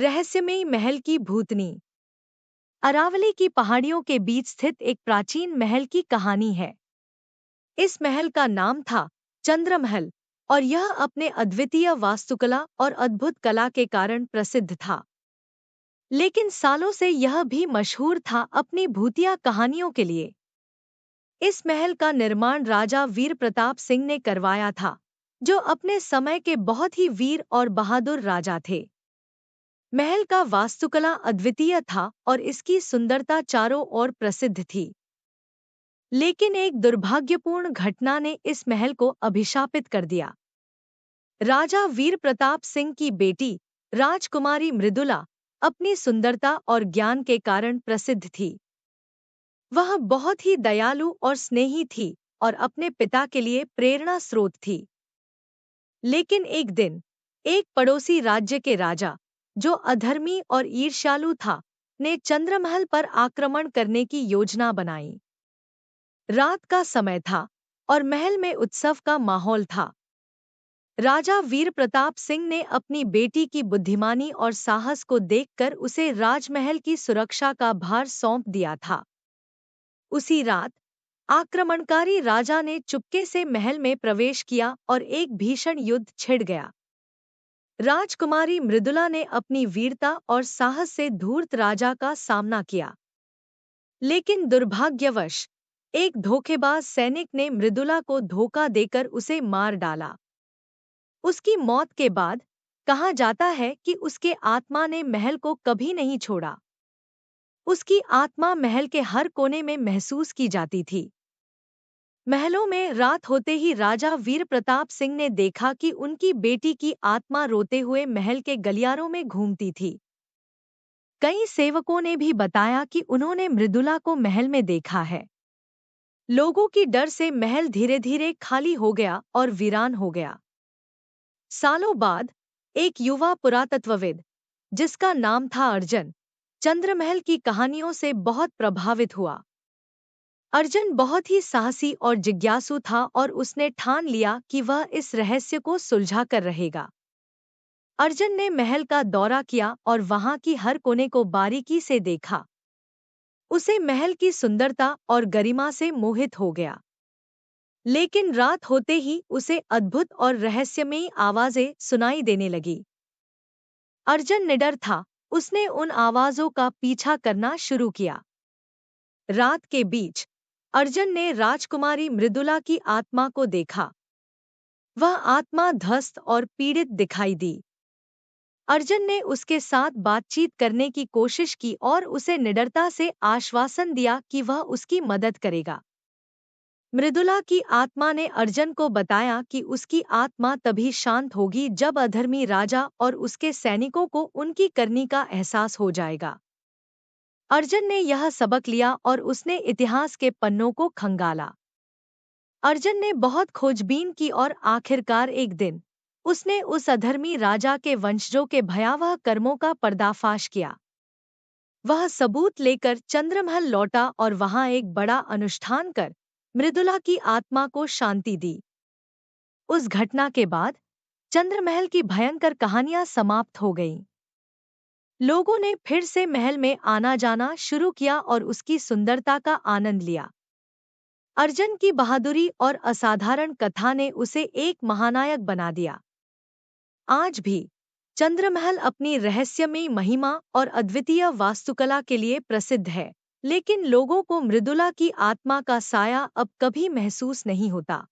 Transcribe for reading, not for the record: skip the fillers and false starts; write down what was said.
रहस्यमयी महल की भूतनी। अरावली की पहाड़ियों के बीच स्थित एक प्राचीन महल की कहानी है। इस महल का नाम था चंद्रमहल और यह अपने अद्वितीय वास्तुकला और अद्भुत कला के कारण प्रसिद्ध था। लेकिन सालों से यह भी मशहूर था अपनी भूतिया कहानियों के लिए। इस महल का निर्माण राजा वीर प्रताप सिंह ने करवाया था, जो अपने समय के बहुत ही वीर और बहादुर राजा थे। महल का वास्तुकला अद्वितीय था और इसकी सुंदरता चारों ओर प्रसिद्ध थी। लेकिन एक दुर्भाग्यपूर्ण घटना ने इस महल को अभिशापित कर दिया। राजा वीर प्रताप सिंह की बेटी राजकुमारी मृदुला अपनी सुंदरता और ज्ञान के कारण प्रसिद्ध थी। वह बहुत ही दयालु और स्नेही थी और अपने पिता के लिए प्रेरणा स्रोत थी। लेकिन एक दिन एक पड़ोसी राज्य के राजा, जो अधर्मी और ईर्ष्यालु था, ने चंद्रमहल पर आक्रमण करने की योजना बनाई। रात का समय था और महल में उत्सव का माहौल था। राजा वीर प्रताप सिंह ने अपनी बेटी की बुद्धिमानी और साहस को देखकर उसे राजमहल की सुरक्षा का भार सौंप दिया था। उसी रात आक्रमणकारी राजा ने चुपके से महल में प्रवेश किया और एक भीषण युद्ध छिड़ गया। राजकुमारी मृदुला ने अपनी वीरता और साहस से धूर्त राजा का सामना किया। लेकिन दुर्भाग्यवश एक धोखेबाज सैनिक ने मृदुला को धोखा देकर उसे मार डाला। उसकी मौत के बाद कहा जाता है कि उसके आत्मा ने महल को कभी नहीं छोड़ा। उसकी आत्मा महल के हर कोने में महसूस की जाती थी। महलों में रात होते ही राजा वीर प्रताप सिंह ने देखा कि उनकी बेटी की आत्मा रोते हुए महल के गलियारों में घूमती थी। कई सेवकों ने भी बताया कि उन्होंने मृदुला को महल में देखा है। लोगों की डर से महल धीरे धीरे खाली हो गया और वीरान हो गया। सालों बाद एक युवा पुरातत्वविद, जिसका नाम था अर्जन, चंद्रमहल की कहानियों से बहुत प्रभावित हुआ। अर्जन बहुत ही साहसी और जिज्ञासु था और उसने ठान लिया कि वह इस रहस्य को सुलझा कर रहेगा। अर्जन ने महल का दौरा किया और वहां की हर कोने को बारीकी से देखा। उसे महल की सुंदरता और गरिमा से मोहित हो गया। लेकिन रात होते ही उसे अद्भुत और रहस्यमयी आवाजें सुनाई देने लगी। अर्जन निडर था, उसने उन आवाजों का पीछा करना शुरू किया। रात के बीच अर्जन ने राजकुमारी मृदुला की आत्मा को देखा। वह आत्मा ध्वस्त और पीड़ित दिखाई दी। अर्जन ने उसके साथ बातचीत करने की कोशिश की और उसे निडरता से आश्वासन दिया कि वह उसकी मदद करेगा। मृदुला की आत्मा ने अर्जन को बताया कि उसकी आत्मा तभी शांत होगी जब अधर्मी राजा और उसके सैनिकों को उनकी करनी का एहसास हो जाएगा। अर्जन ने यह सबक लिया और उसने इतिहास के पन्नों को खंगाला। अर्जन ने बहुत खोजबीन की और आखिरकार एक दिन उसने उस अधर्मी राजा के वंशजों के भयावह कर्मों का पर्दाफाश किया। वह सबूत लेकर चंद्रमहल लौटा और वहां एक बड़ा अनुष्ठान कर मृदुला की आत्मा को शांति दी। उस घटना के बाद चंद्रमहल की भयंकर कहानियां समाप्त हो गईं। लोगों ने फिर से महल में आना जाना शुरू किया और उसकी सुंदरता का आनंद लिया। अर्जन की बहादुरी और असाधारण कथा ने उसे एक महानायक बना दिया। आज भी चंद्रमहल अपनी रहस्यमयी महिमा और अद्वितीय वास्तुकला के लिए प्रसिद्ध है, लेकिन लोगों को मृदुला की आत्मा का साया अब कभी महसूस नहीं होता।